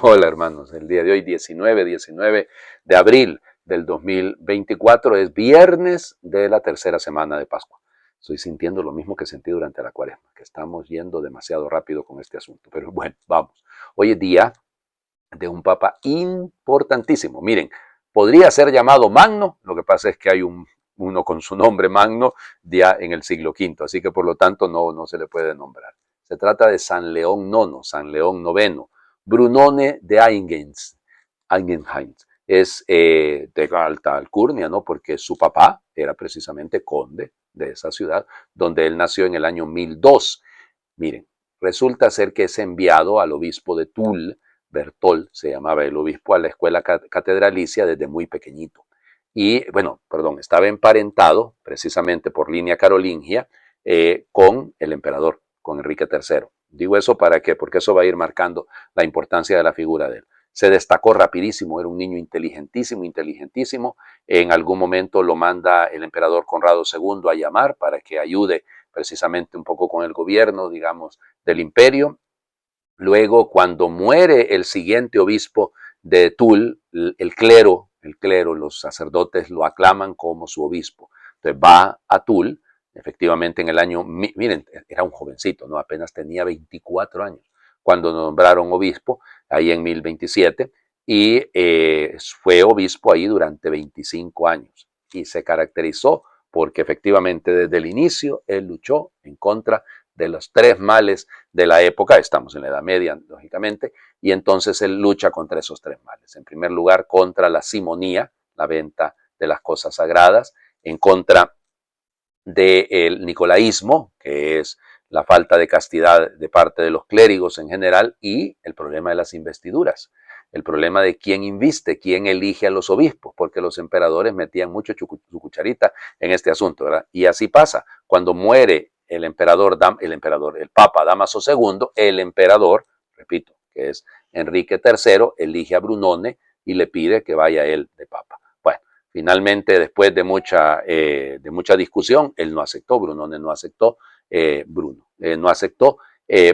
Hola hermanos, el día de hoy 19 de abril del 2024 es viernes de la tercera semana de Pascua. Estoy sintiendo lo mismo que sentí durante la cuaresma, que estamos yendo demasiado rápido con este asunto, pero bueno, vamos. Hoy es día de un papa importantísimo. Miren, podría ser llamado Magno, lo que pasa es que hay uno con su nombre Magno ya en el siglo V, así que por lo tanto no se le puede nombrar. Se trata de San León IX, San León IX, Brunone de Eigenheim. Es de alta alcurnia, ¿no? Porque su papá era precisamente conde de esa ciudad, donde él nació en el año 1002. Miren, resulta ser que es enviado al obispo de Toul, Bertol se llamaba el obispo, a la escuela catedralicia desde muy pequeñito. Y, bueno, perdón, estaba emparentado precisamente por línea carolingia con el emperador, con Enrique III. Digo eso para qué, porque eso va a ir marcando la importancia de la figura de él. Se destacó rapidísimo, era un niño inteligentísimo. En algún momento lo manda el emperador Conrado II a llamar para que ayude precisamente un poco con el gobierno, digamos, del imperio. Luego, cuando muere el siguiente obispo de Toul, el clero, los sacerdotes lo aclaman como su obispo. Entonces va a Toul, efectivamente en el año, miren, era un jovencito, ¿no? Apenas tenía 24 años cuando nombraron obispo, ahí en 1027, y fue obispo ahí durante 25 años. Y se caracterizó porque efectivamente desde el inicio él luchó en contra de los tres males de la época, estamos en la Edad Media, lógicamente, y entonces él lucha contra esos tres males. En primer lugar, contra la simonía, la venta de las cosas sagradas, en contra del nicolaísmo, que es la falta de castidad de parte de los clérigos en general, y el problema de las investiduras, el problema de quién inviste, quién elige a los obispos, porque los emperadores metían mucho su cucharita en este asunto, ¿verdad? Y así pasa, cuando muere el Papa Dámaso II, el emperador, repito, que es Enrique III, elige a Brunone y le pide que vaya él de Papa. Bueno, finalmente, después de mucha discusión, él no aceptó, Brunone no aceptó,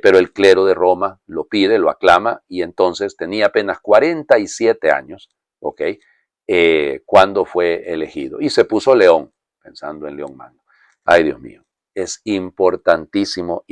pero el clero de Roma lo pide, lo aclama, y entonces tenía apenas 47 años, ¿ok? Cuando fue elegido. Y se puso León, pensando en León Magno. Ay, Dios mío, es importantísimo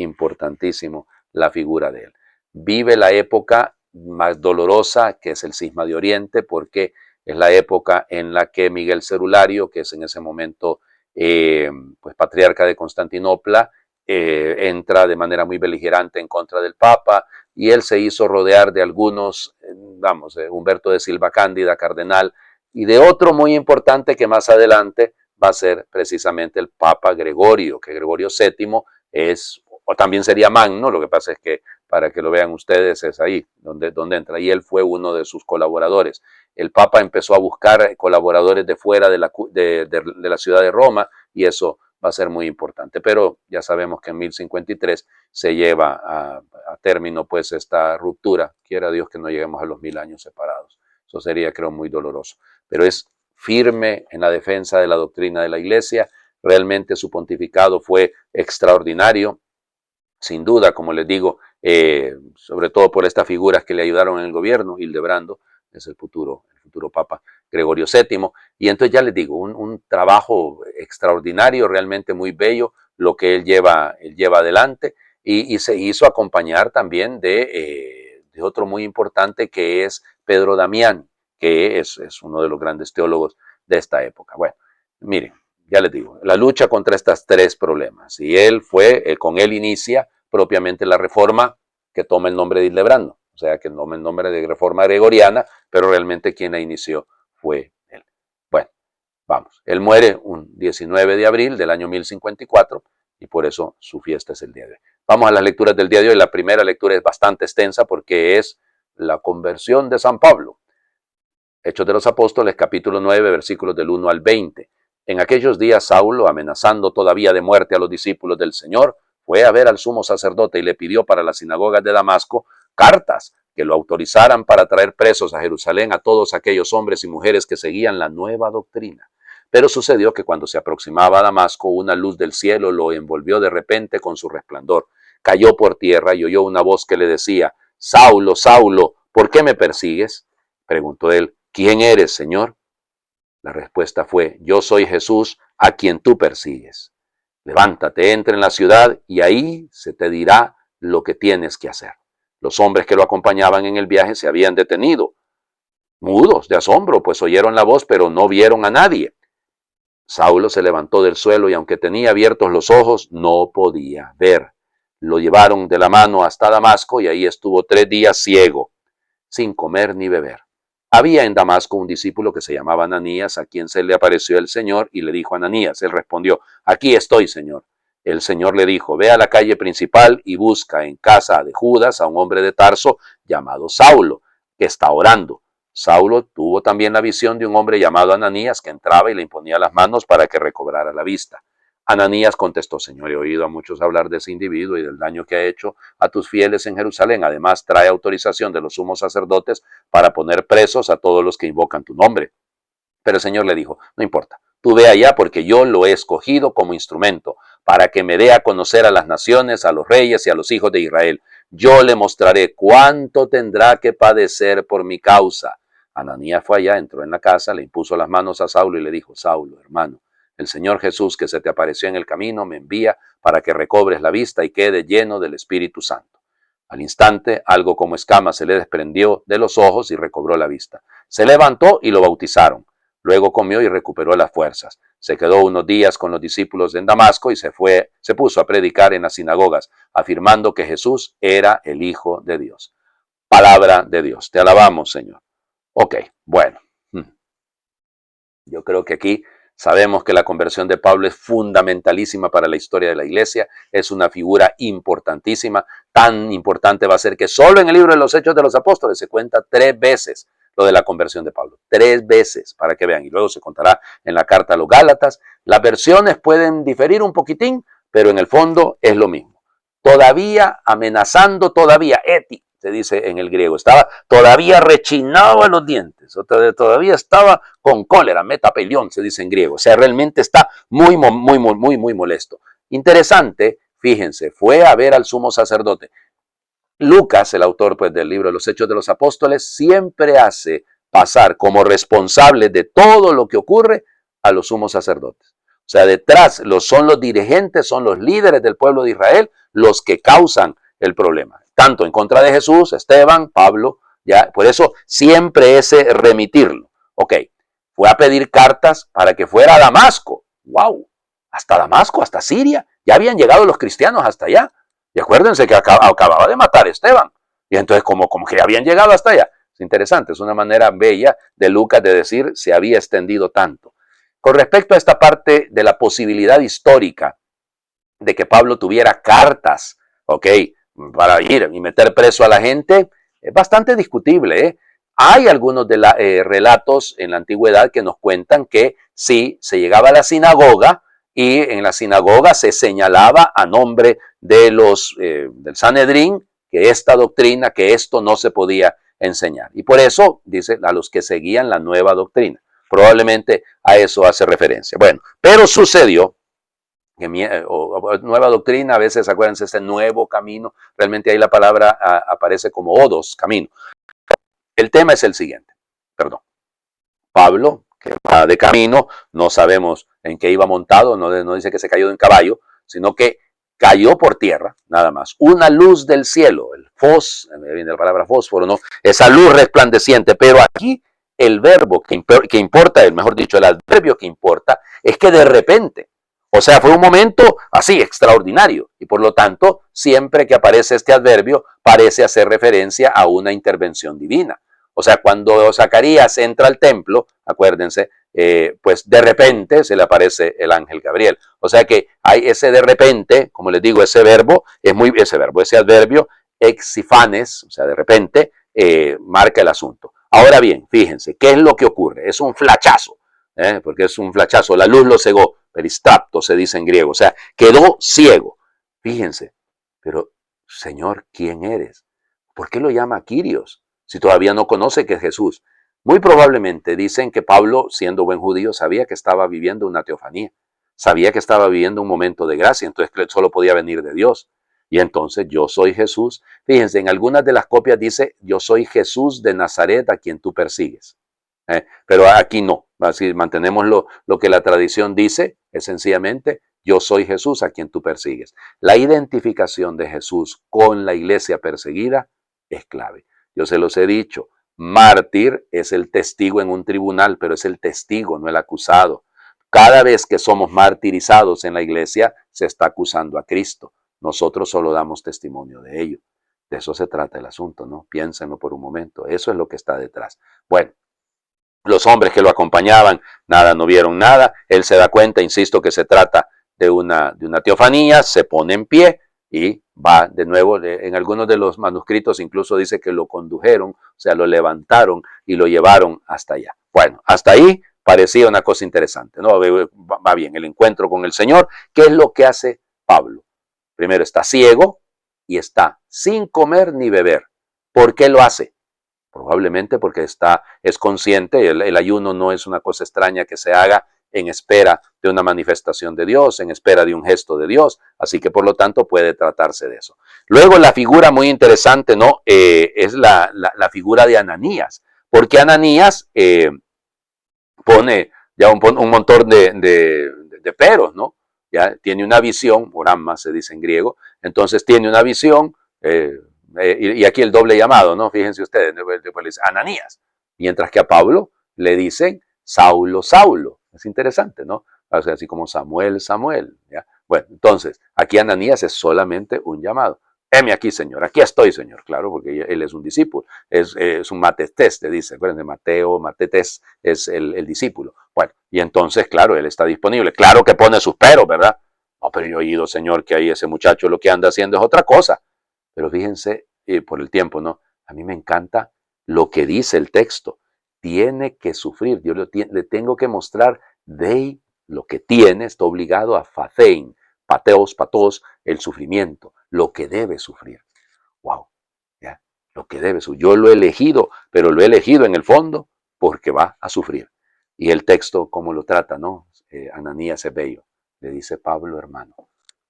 la figura de él. Vive la época más dolorosa, que es el Cisma de Oriente, porque es la época en la que Miguel Cerulario, que es en ese momento pues patriarca de Constantinopla, entra de manera muy beligerante en contra del Papa, y él se hizo rodear de algunos, Humberto de Silva Cándida, cardenal, y de otro muy importante que más adelante va a ser precisamente el Papa Gregorio, que Gregorio VII es, o también sería Magno, lo que pasa es que para que lo vean ustedes es ahí donde entra, y él fue uno de sus colaboradores. El Papa empezó a buscar colaboradores de fuera de la ciudad de Roma, y eso va a ser muy importante. Pero ya sabemos que en 1053 se lleva a término pues esta ruptura. Quiera Dios que no lleguemos a los 1000 años separados. Eso sería, creo, muy doloroso. Pero es firme en la defensa de la doctrina de la Iglesia. Realmente su pontificado fue extraordinario, sin duda, como les digo, sobre todo por estas figuras que le ayudaron en el gobierno. Hildebrando es el futuro Papa Gregorio VII, y entonces ya les digo, un trabajo extraordinario, realmente muy bello, lo que él lleva adelante, y se hizo acompañar también de otro muy importante, que es Pedro Damiani, que es uno de los grandes teólogos de esta época. Bueno, miren, ya les digo, la lucha contra estos tres problemas, y con él inicia propiamente la reforma que toma el nombre de Hildebrando, o sea, que toma el nombre de reforma gregoriana, pero realmente quien la inició fue él. Bueno, vamos, él muere un 19 de abril del año 1054, y por eso su fiesta es el día de hoy. Vamos a las lecturas del día de hoy. La primera lectura es bastante extensa porque es la conversión de San Pablo. Hechos de los Apóstoles, capítulo 9, versículos del 1 al 20. En aquellos días Saulo, amenazando todavía de muerte a los discípulos del Señor, fue a ver al sumo sacerdote y le pidió para las sinagogas de Damasco cartas que lo autorizaran para traer presos a Jerusalén a todos aquellos hombres y mujeres que seguían la nueva doctrina. Pero sucedió que cuando se aproximaba a Damasco, una luz del cielo lo envolvió de repente con su resplandor. Cayó por tierra y oyó una voz que le decía: Saulo, Saulo, ¿por qué me persigues? Preguntó él, ¿quién eres, Señor? La respuesta fue, yo soy Jesús a quien tú persigues. Levántate, entra en la ciudad y ahí se te dirá lo que tienes que hacer. Los hombres que lo acompañaban en el viaje se habían detenido, mudos de asombro, pues oyeron la voz, pero no vieron a nadie. Saulo se levantó del suelo y aunque tenía abiertos los ojos, no podía ver. Lo llevaron de la mano hasta Damasco y ahí estuvo 3 días ciego, sin comer ni beber. Había en Damasco un discípulo que se llamaba Ananías, a quien se le apareció el Señor y le dijo a Ananías. Él respondió, aquí estoy, Señor. El Señor le dijo, ve a la calle principal y busca en casa de Judas a un hombre de Tarso llamado Saulo, que está orando. Saulo tuvo también la visión de un hombre llamado Ananías que entraba y le imponía las manos para que recobrara la vista. Ananías contestó, Señor, he oído a muchos hablar de ese individuo y del daño que ha hecho a tus fieles en Jerusalén. Además, trae autorización de los sumos sacerdotes para poner presos a todos los que invocan tu nombre. Pero el Señor le dijo, no importa, tú ve allá porque yo lo he escogido como instrumento para que me dé a conocer a las naciones, a los reyes y a los hijos de Israel. Yo le mostraré cuánto tendrá que padecer por mi causa. Ananías fue allá, entró en la casa, le impuso las manos a Saulo y le dijo, Saulo, hermano, el Señor Jesús que se te apareció en el camino me envía para que recobres la vista y quede lleno del Espíritu Santo. Al instante, algo como escama se le desprendió de los ojos y recobró la vista. Se levantó y lo bautizaron. Luego comió y recuperó las fuerzas. Se quedó unos días con los discípulos en Damasco y se puso a predicar en las sinagogas, afirmando que Jesús era el Hijo de Dios. Palabra de Dios. Te alabamos, Señor. Ok, bueno. Yo creo que aquí sabemos que la conversión de Pablo es fundamentalísima para la historia de la iglesia, es una figura importantísima, tan importante va a ser que solo en el libro de los Hechos de los Apóstoles se cuenta 3 veces lo de la conversión de Pablo, 3 veces, para que vean, y luego se contará en la carta a los Gálatas. Las versiones pueden diferir un poquitín, pero en el fondo es lo mismo. Todavía amenazando, todavía, se dice en el griego, estaba todavía rechinado a los dientes, todavía estaba con cólera, metapelión se dice en griego, o sea, realmente está muy molesto. Interesante, fíjense, fue a ver al sumo sacerdote. Lucas, el autor pues, del libro de los Hechos de los Apóstoles, siempre hace pasar como responsable de todo lo que ocurre a los sumos sacerdotes. O sea, detrás son los dirigentes, son los líderes del pueblo de Israel los que causan el problema. Tanto en contra de Jesús, Esteban, Pablo, ya, por eso siempre ese remitirlo. Ok, fue a pedir cartas para que fuera a Damasco. ¡Wow! Hasta Damasco, hasta Siria. Ya habían llegado los cristianos hasta allá. Y acuérdense que acababa de matar a Esteban. Y entonces como que habían llegado hasta allá. Es interesante, es una manera bella de Lucas de decir se había extendido tanto. Con respecto a esta parte de la posibilidad histórica de que Pablo tuviera cartas, ok, para ir y meter preso a la gente, es bastante discutible, ¿eh? Hay algunos relatos en la antigüedad que nos cuentan que sí, se llegaba a la sinagoga y en la sinagoga se señalaba a nombre de del Sanedrín que esta doctrina, que esto no se podía enseñar. Y por eso, dice, a los que seguían la nueva doctrina. Probablemente a eso hace referencia. Bueno, pero sucedió que nueva doctrina, a veces acuérdense, ese nuevo camino, realmente ahí la palabra aparece como odos, camino. El tema es el siguiente, perdón. Pablo, que va de camino, no sabemos en qué iba montado, no dice que se cayó de un caballo, sino que cayó por tierra, nada más. Una luz del cielo, el viene la palabra fósforo, ¿no? Esa luz resplandeciente, pero aquí el verbo que importa, mejor dicho, el adverbio que importa, es que de repente, o sea, fue un momento así, extraordinario, y por lo tanto, siempre que aparece este adverbio, parece hacer referencia a una intervención divina. O sea, cuando Zacarías entra al templo, acuérdense, pues de repente se le aparece el ángel Gabriel. O sea que hay ese de repente, como les digo, ese adverbio, exifanes, o sea, de repente, marca el asunto. Ahora bien, fíjense, ¿qué es lo que ocurre? Es un flachazo, porque es un flachazo, la luz lo cegó, peristrapto se dice en griego, o sea, quedó ciego. Fíjense, pero, Señor, ¿quién eres? ¿Por qué lo llama Kyrios? Si todavía no conoce que es Jesús. Muy probablemente dicen que Pablo, siendo buen judío, sabía que estaba viviendo una teofanía, sabía que estaba viviendo un momento de gracia, entonces que solo podía venir de Dios. Y entonces yo soy Jesús. Fíjense, en algunas de las copias dice, yo soy Jesús de Nazaret a quien tú persigues. Pero aquí no. Así mantenemos lo que la tradición dice, es sencillamente, yo soy Jesús a quien tú persigues. La identificación de Jesús con la iglesia perseguida es clave. Yo se los he dicho, mártir es el testigo en un tribunal, pero es el testigo, no el acusado. Cada vez que somos martirizados en la iglesia, se está acusando a Cristo. Nosotros solo damos testimonio de ello. De eso se trata el asunto, ¿no? Piénsenlo por un momento. Eso es lo que está detrás. Bueno, los hombres que lo acompañaban, nada, no vieron nada. Él se da cuenta, insisto, que se trata de una teofanía, se pone en pie y va de nuevo. En algunos de los manuscritos incluso dice que lo condujeron, o sea, lo levantaron y lo llevaron hasta allá. Bueno, hasta ahí parecía una cosa interesante, ¿no? Va bien, el encuentro con el Señor. ¿Qué es lo que hace Pablo? Primero está ciego y está sin comer ni beber. ¿Por qué lo hace? Probablemente porque es consciente, el ayuno no es una cosa extraña que se haga en espera de una manifestación de Dios, en espera de un gesto de Dios, así que por lo tanto puede tratarse de eso. Luego la figura muy interesante, ¿no? Es la figura de Ananías, porque Ananías pone ya un montón de peros, ¿no? Ya tiene una visión, orama se dice en griego, entonces tiene una visión, y aquí el doble llamado, ¿no? Fíjense ustedes, después le dice Ananías, mientras que a Pablo le dicen Saulo, Saulo. Es interesante, ¿no? O sea, así como Samuel, Samuel, ¿ya? Bueno, entonces, aquí Ananías es solamente un llamado. Heme aquí, Señor, aquí estoy, Señor, claro, porque él es un discípulo, es un matetés, te dice, acuérdense, Mateo, matetés es el discípulo. Bueno, y entonces, claro, él está disponible, claro que pone sus peros, ¿verdad? No, pero yo he oído, Señor, que ahí ese muchacho lo que anda haciendo es otra cosa. Pero fíjense, por el tiempo, ¿no? A mí me encanta lo que dice el texto. Tiene que sufrir. Yo le tengo que mostrar de lo que tiene, está obligado a fathein, patos, el sufrimiento, lo que debe sufrir. Wow, ¿ya? Lo que debe sufrir. Yo lo he elegido, pero lo he elegido en el fondo porque va a sufrir. Y el texto, ¿cómo lo trata, no? Ananías es bello. Le dice Pablo, hermano.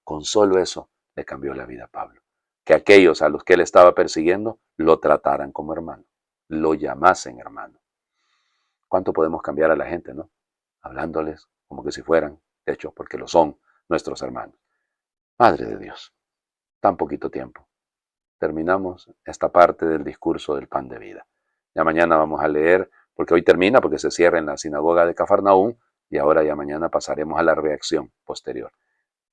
Con solo eso le cambió la vida a Pablo. Que aquellos a los que él estaba persiguiendo lo trataran como hermano, lo llamasen hermano. ¿Cuánto podemos cambiar a la gente, no? Hablándoles como que si fueran, de hecho, porque lo son, nuestros hermanos. Madre de Dios, tan poquito tiempo. Terminamos esta parte del discurso del pan de vida. Ya mañana vamos a leer, porque hoy termina, porque se cierra en la sinagoga de Cafarnaúm, y ahora ya mañana pasaremos a la reacción posterior.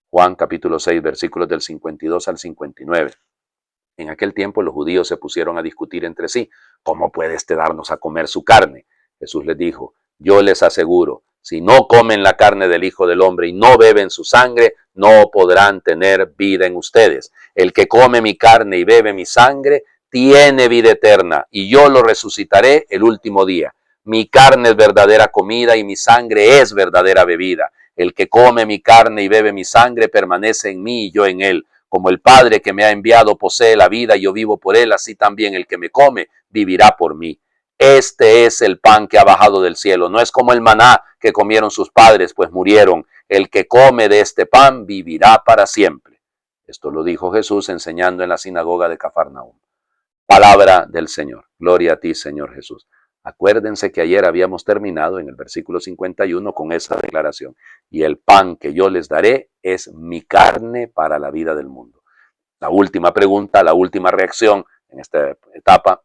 Juan capítulo 6, versículos del 52 al 59. En aquel tiempo los judíos se pusieron a discutir entre sí, ¿cómo puede darnos a comer su carne? Jesús les dijo, yo les aseguro, si no comen la carne del Hijo del Hombre y no beben su sangre, no podrán tener vida en ustedes. El que come mi carne y bebe mi sangre, tiene vida eterna, y yo lo resucitaré el último día. Mi carne es verdadera comida y mi sangre es verdadera bebida. El que come mi carne y bebe mi sangre permanece en mí y yo en él. Como el Padre que me ha enviado posee la vida y yo vivo por él, así también el que me come vivirá por mí. Este es el pan que ha bajado del cielo. No es como el maná que comieron sus padres, pues murieron. El que come de este pan vivirá para siempre. Esto lo dijo Jesús enseñando en la sinagoga de Cafarnaúm. Palabra del Señor. Gloria a ti, Señor Jesús. Acuérdense que ayer habíamos terminado en el versículo 51 con esa declaración. Y el pan que yo les daré es mi carne para la vida del mundo. La última pregunta, la última reacción en esta etapa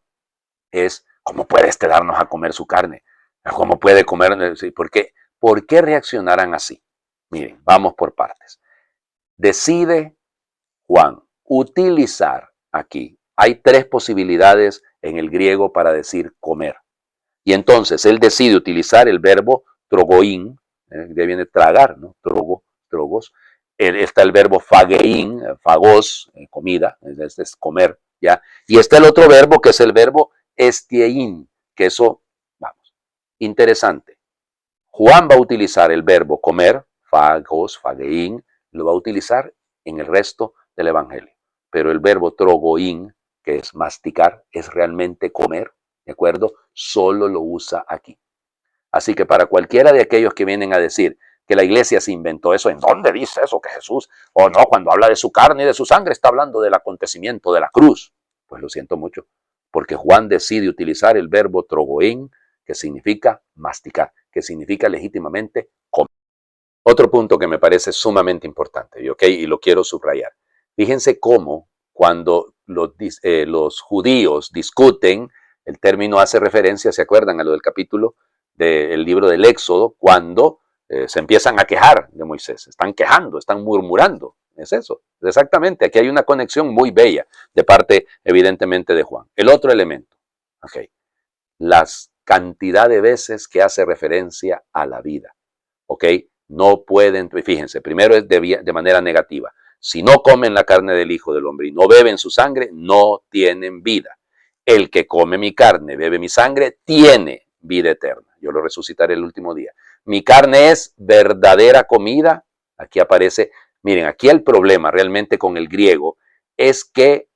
es, ¿cómo puede darnos a comer su carne? ¿Cómo puede comer? ¿Por qué? ¿Por qué reaccionarán así? Miren, vamos por partes. Decide Juan utilizar aquí. Hay tres posibilidades en el griego para decir comer. Y entonces él decide utilizar el verbo trogoín, de viene tragar, ¿no? Trogos. Está el verbo fageín, fagos, comida, es comer, ¿ya? Y está el otro verbo que es el verbo estieín, que eso, vamos, interesante. Juan va a utilizar el verbo comer, fagos, fageín, lo va a utilizar en el resto del evangelio. Pero el verbo trogoín, que es masticar, es realmente comer, ¿de acuerdo? Solo lo usa aquí. Así que para cualquiera de aquellos que vienen a decir que la iglesia se inventó eso. ¿En dónde dice eso que Jesús? O no, cuando habla de su carne y de su sangre está hablando del acontecimiento de la cruz. Pues lo siento mucho, porque Juan decide utilizar el verbo trogoín, que significa masticar, que significa legítimamente comer. Otro punto que me parece sumamente importante, y lo quiero subrayar. Fíjense cómo cuando los judíos discuten, el término hace referencia, ¿se acuerdan? A lo del capítulo del libro del Éxodo, cuando se empiezan a quejar de Moisés, están quejando, están murmurando. Es eso, exactamente. Aquí hay una conexión muy bella de parte, evidentemente, de Juan. El otro elemento, las cantidad de veces que hace referencia a la vida, no pueden, fíjense, primero es de manera negativa. Si no comen la carne del Hijo del Hombre y no beben su sangre, no tienen vida. El que come mi carne, bebe mi sangre, tiene vida eterna. Yo lo resucitaré el último día. Mi carne es verdadera comida. Aquí aparece, miren, aquí el problema realmente con el griego es que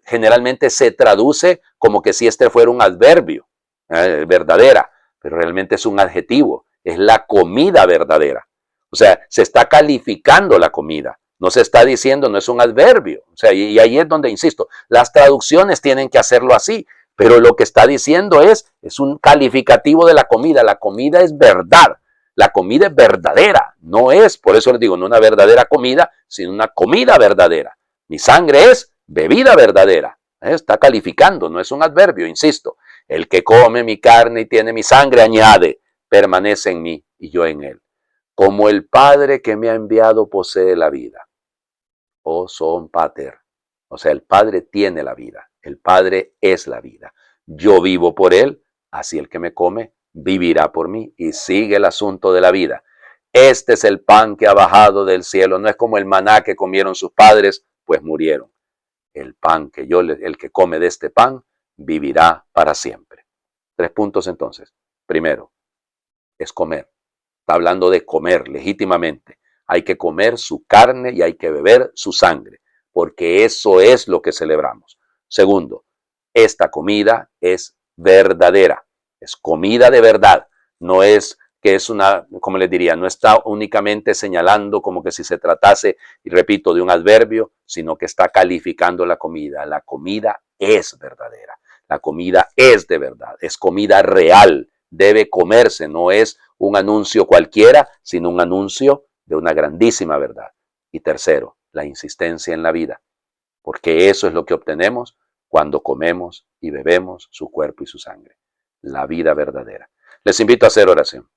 generalmente se traduce como que si este fuera un adverbio, verdadera, pero realmente es un adjetivo. Es la comida verdadera. O sea, se está calificando la comida. No se está diciendo, no es un adverbio. O sea, y ahí es donde insisto, las traducciones tienen que hacerlo así, pero lo que está diciendo es un calificativo de la comida. La comida es verdad. La comida es verdadera. No es, por eso les digo, no una verdadera comida, sino una comida verdadera. Mi sangre es bebida verdadera. Está calificando, no es un adverbio, insisto. El que come mi carne y tiene mi sangre, añade, permanece en mí y yo en él. Como el Padre que me ha enviado posee la vida. O son pater. O sea, el Padre tiene la vida. El Padre es la vida. Yo vivo por él, así el que me come vivirá por mí. Y sigue el asunto de la vida. Este es el pan que ha bajado del cielo. No es como el maná que comieron sus padres, pues murieron. El pan que el que come de este pan, vivirá para siempre. 3 puntos entonces. Primero, es comer. Está hablando de comer legítimamente. Hay que comer su carne y hay que beber su sangre, porque eso es lo que celebramos. Segundo, esta comida es verdadera, es comida de verdad. No es que es una, como les diría, no está únicamente señalando como que si se tratase, y repito, de un adverbio, sino que está calificando la comida. La comida es verdadera, la comida es de verdad, es comida real, debe comerse, no es un anuncio cualquiera, sino un anuncio de una grandísima verdad. Y tercero, la insistencia en la vida, porque eso es lo que obtenemos cuando comemos y bebemos su cuerpo y su sangre, la vida verdadera. Les invito a hacer oración.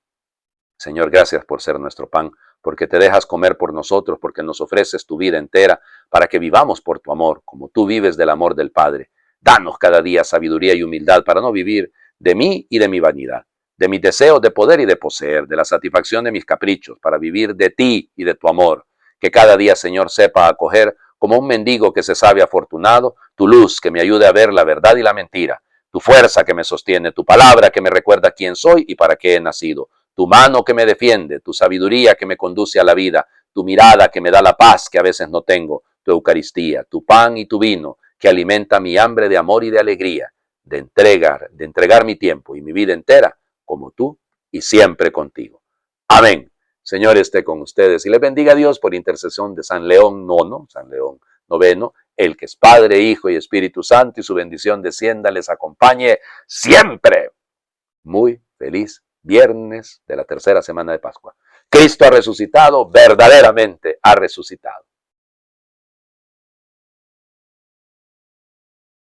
Señor, gracias por ser nuestro pan, porque te dejas comer por nosotros, porque nos ofreces tu vida entera para que vivamos por tu amor, como tú vives del amor del Padre. Danos cada día sabiduría y humildad para no vivir de mí y de mi vanidad, de mis deseos de poder y de poseer, de la satisfacción de mis caprichos, para vivir de ti y de tu amor. Que cada día, Señor, sepa acoger como un mendigo que se sabe afortunado, tu luz que me ayude a ver la verdad y la mentira, tu fuerza que me sostiene, tu palabra que me recuerda quién soy y para qué he nacido, tu mano que me defiende, tu sabiduría que me conduce a la vida, tu mirada que me da la paz que a veces no tengo, tu Eucaristía, tu pan y tu vino que alimenta mi hambre de amor y de alegría, de entregar mi tiempo y mi vida entera como tú y siempre contigo. Amén. Señor esté con ustedes y les bendiga a Dios por intercesión de San León IX, San León IX, el que es Padre, Hijo y Espíritu Santo, y su bendición descienda, les acompañe siempre. Muy feliz viernes de la tercera semana de Pascua. Cristo ha resucitado, verdaderamente ha resucitado.